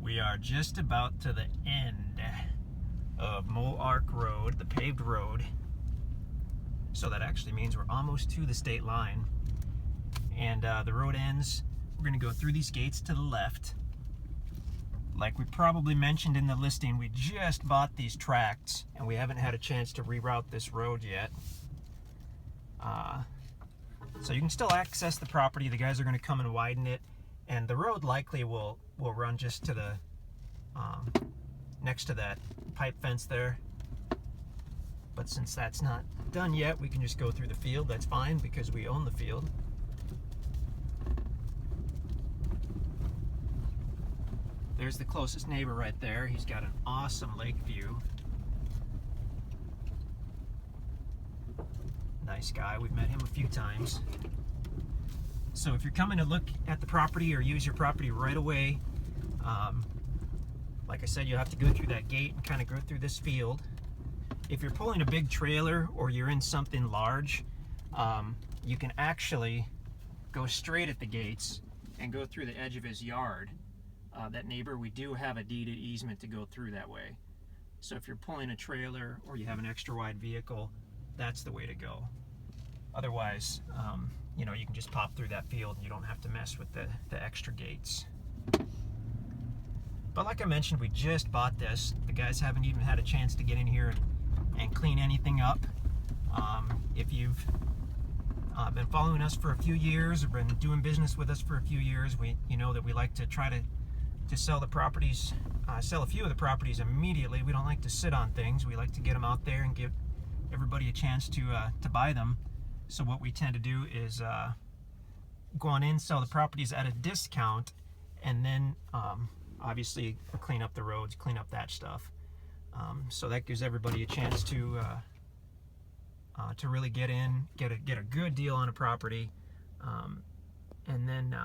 We are just about to the end of Mole Arc Road, the paved road. So that actually means we're almost to the state line. And the road ends. We're going to go through these gates to the left. Like we probably mentioned in the listing, we just bought these tracts and we haven't had a chance to reroute this road yet. So you can still access the property. The guys are going to come and widen it, and the road likely will run just to the next to that pipe fence there. But since that's not done yet, we can just go through the field. That's fine because we own the field. There's the closest neighbor right there. He's got an awesome lake view. Nice guy. We've met him a few times. So if you're coming to look at the property or use your property right away, like I said, you'll have to go through that gate and kind of go through this field. If you're pulling a big trailer or you're in something large, you can actually go straight at the gates and go through the edge of his yard. That neighbor, we do have a deeded easement to go through that way. So if you're pulling a trailer or you have an extra wide vehicle, that's the way to go. Otherwise, you know, you can just pop through that field and you don't have to mess with the extra gates. But like I mentioned, we just bought this. The guys haven't even had a chance to get in here and clean anything up. If you've been following us for a few years or been doing business with us for a few years, you know that we like to try to sell the properties, sell a few of the properties immediately. We don't like to sit on things. We like to get them out there and give everybody a chance to buy them. So what we tend to do is go on in, sell the properties at a discount, and then obviously clean up the roads, clean up that stuff. So that gives everybody a chance to really get in, get a good deal on a property, and then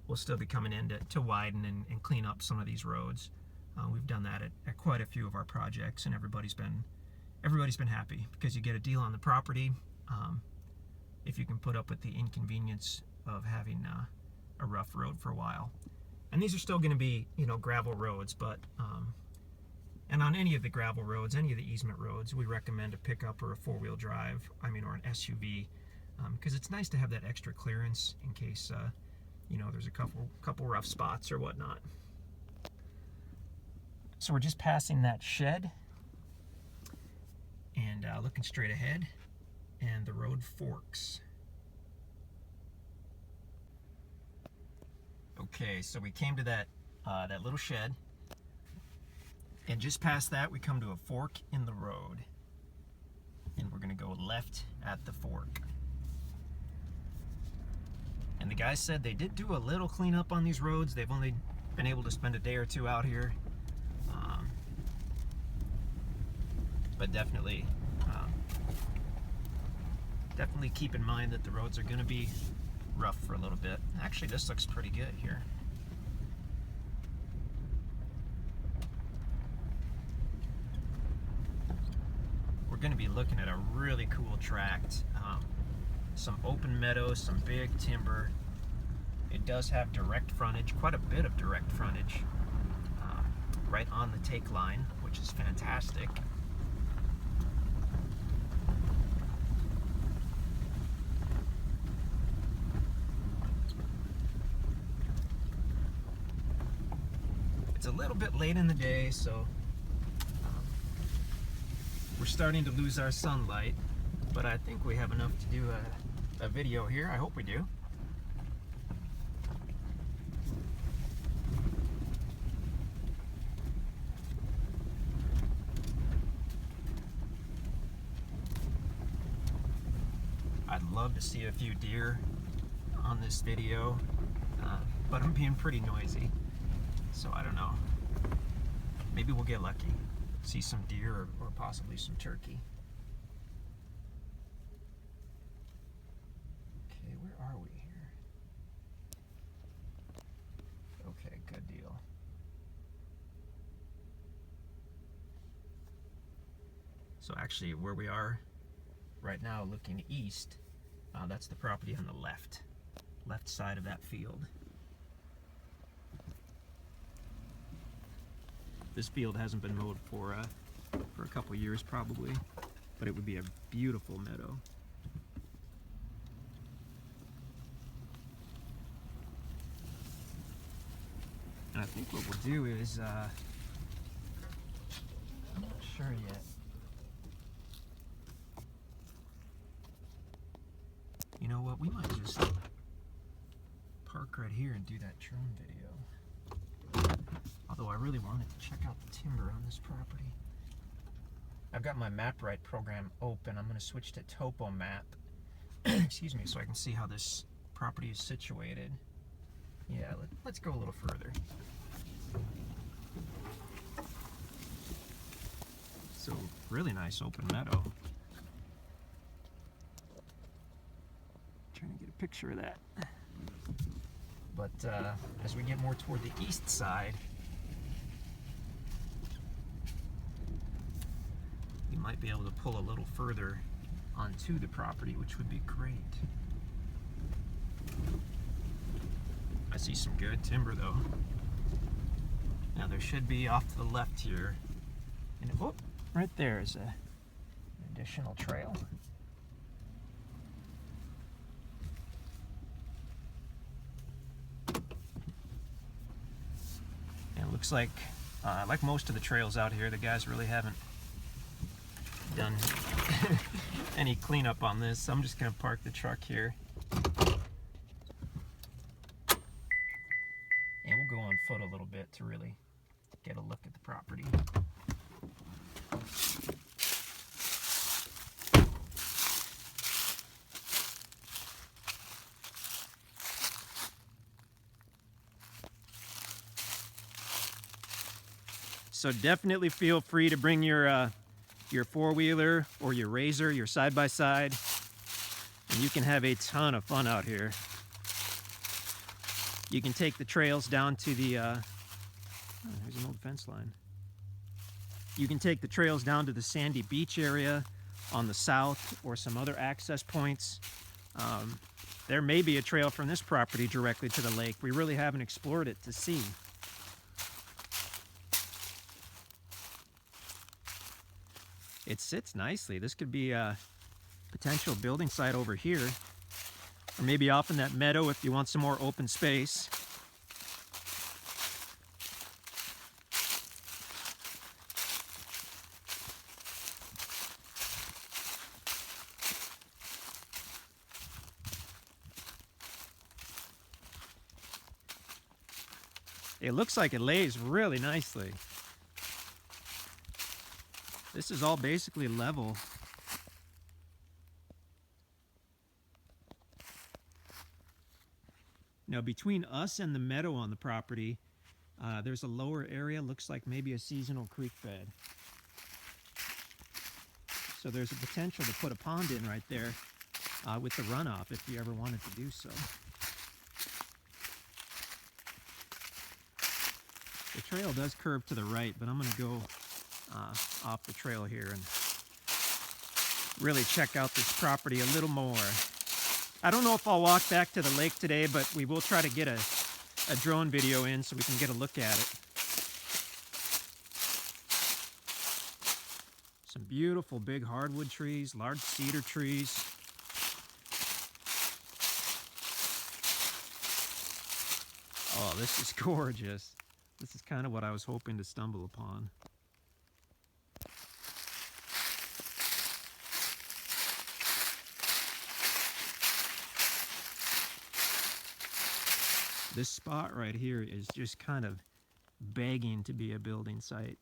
we'll still be coming in to widen and clean up some of these roads. We've done that at quite a few of our projects, and everybody's been happy because you get a deal on the property if you can put up with the inconvenience of having a rough road for a while. And these are still going to be, you know, gravel roads, but and on any of the gravel roads, any of the easement roads, we recommend a pickup or a four-wheel drive, or an SUV, because it's nice to have that extra clearance in case you know, there's a couple rough spots or whatnot. So we're just passing that shed and looking straight ahead, and the road forks. Okay, so we came to that little shed, and just past that we come to a fork in the road, and we're gonna go left at the fork. And the guys said they did do a little cleanup on these roads. They've only been able to spend a day or two out here, but definitely keep in mind that the roads are going to be rough for a little bit. Actually, this looks pretty good here. We're going to be looking at a really cool tract. Some open meadows, some big timber. It does have direct frontage, quite a bit of direct frontage, right on the take line, which is fantastic. It's a little bit late in the day, so we're starting to lose our sunlight, but I think we have enough to do a video here. I hope we do. I'd love to see a few deer on this video, but I'm being pretty noisy, so I don't know. Maybe we'll get lucky, see some deer or possibly some turkey. Okay, where are we here? Okay, good deal. So actually where we are right now, looking east, that's the property on the left side of that field. This field hasn't been mowed for a couple years probably, but it would be a beautiful meadow. And I think what we'll do is, I'm not sure yet. You know what, we might just park right here and do that drone video. Although I really wanted to check out the timber on this property. I've got my MapRight program open. I'm going to switch to Topo Map, excuse me, so I can see how this property is situated. Yeah, let's go a little further. So, really nice open meadow. Trying to get a picture of that. But as we get more toward the east side, we might be able to pull a little further onto the property, which would be great. I see some good timber though. Now there should be off to the left here, and whoop, right there is an additional trail. And it looks like most of the trails out here, the guys really haven't done any cleanup on this. So I'm just gonna park the truck here. And we'll go on foot a little bit to really get a look at the property. So definitely feel free to bring your four-wheeler or your RZR, your side-by-side, and you can have a ton of fun out here. You can take the trails down to the, oh, there's an old fence line. You can take the trails down to the sandy beach area on the south or some other access points. There may be a trail from this property directly to the lake. We really haven't explored it to see. It sits nicely. This could be a potential building site over here, or maybe off in that meadow if you want some more open space. It looks like it lays really nicely. This is all basically level. Now between us and the meadow on the property, there's a lower area, looks like maybe a seasonal creek bed. So there's a potential to put a pond in right there with the runoff if you ever wanted to do so. The trail does curve to the right, but I'm going to go off the trail here and really check out this property a little more. I don't know if I'll walk back to the lake today, but we will try to get a drone video in so we can get a look at it. Some beautiful big hardwood trees, large cedar trees. Oh, this is gorgeous. This is kind of what I was hoping to stumble upon. This spot right here is just kind of begging to be a building site.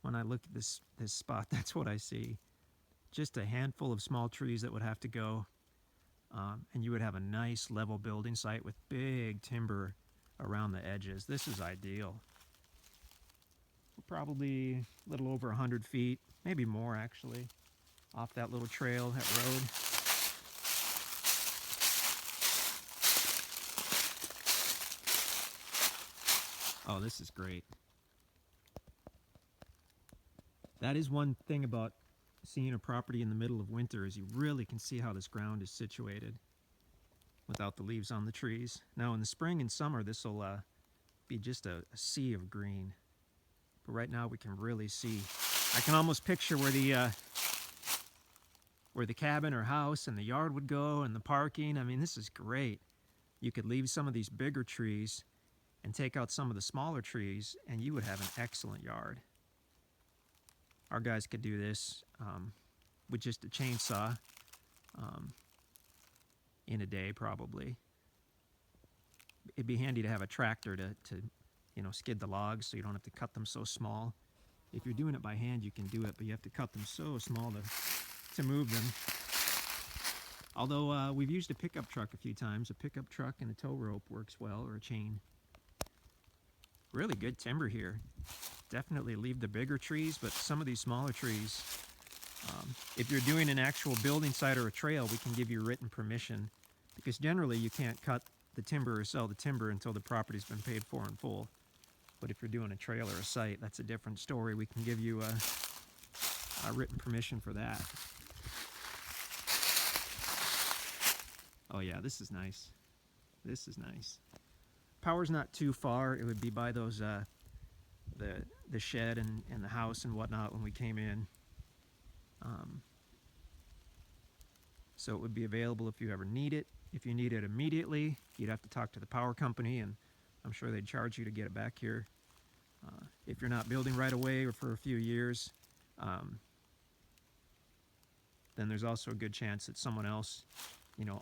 When I look at this spot, that's what I see. Just a handful of small trees that would have to go, and you would have a nice level building site with big timber around the edges. This is ideal. Probably a little over 100 feet, maybe more actually, off that little trail, that road. Oh, this is great. That is one thing about seeing a property in the middle of winter, is you really can see how this ground is situated without the leaves on the trees. Now in the spring and summer, this will be just a sea of green. But right now we can really see. I can almost picture where the cabin or house and the yard would go and the parking. I mean, this is great. You could leave some of these bigger trees and take out some of the smaller trees, and you would have an excellent yard. Our guys could do this with just a chainsaw in a day, probably. It'd be handy to have a tractor to skid the logs so you don't have to cut them so small. If you're doing it by hand, you can do it, but you have to cut them so small to move them. Although we've used a pickup truck a few times. A pickup truck and a tow rope works well, or a chain. Really good timber here. Definitely leave the bigger trees, but some of these smaller trees, if you're doing an actual building site or a trail, we can give you written permission, because generally you can't cut the timber or sell the timber until the property's been paid for in full. But if you're doing a trail or a site, that's a different story. We can give you a written permission for that. Oh yeah, this is nice. This is nice. Power's not too far. It would be by those the shed and the house and whatnot when we came in. So it would be available if you ever need it. If you need it immediately, you'd have to talk to the power company, and I'm sure they'd charge you to get it back here. If you're not building right away or for a few years, then there's also a good chance that someone else,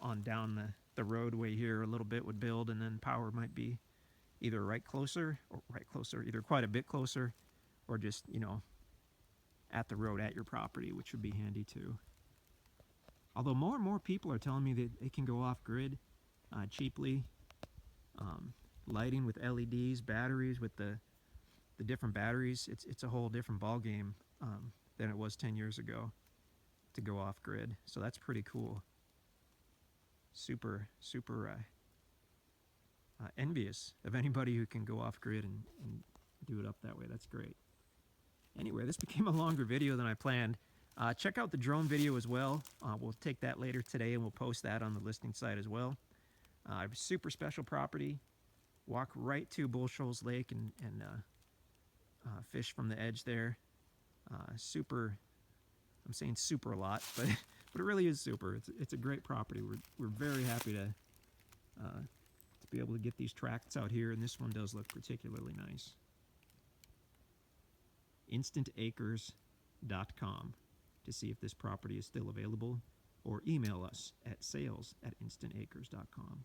on down the roadway here a little bit would build, and then power might be either either quite a bit closer, or just, at the road at your property, which would be handy too. Although more and more people are telling me that they can go off-grid cheaply. Lighting with LEDs, batteries with the different batteries, it's a whole different ball game than it was 10 years ago to go off-grid. So that's pretty cool. Super envious of anybody who can go off-grid and do it up that way. That's great. Anyway, this became a longer video than I planned. Check out the drone video as well. We'll take that later today, and we'll post that on the listing site as well. Super special property. Walk right to Bull Shoals Lake and fish from the edge there. Super. I'm saying super a lot, but it really is super. It's a great property. We're very happy to be able to get these tracts out here, and this one does look particularly nice. InstantAcres.com to see if this property is still available, or email us at sales@InstantAcres.com.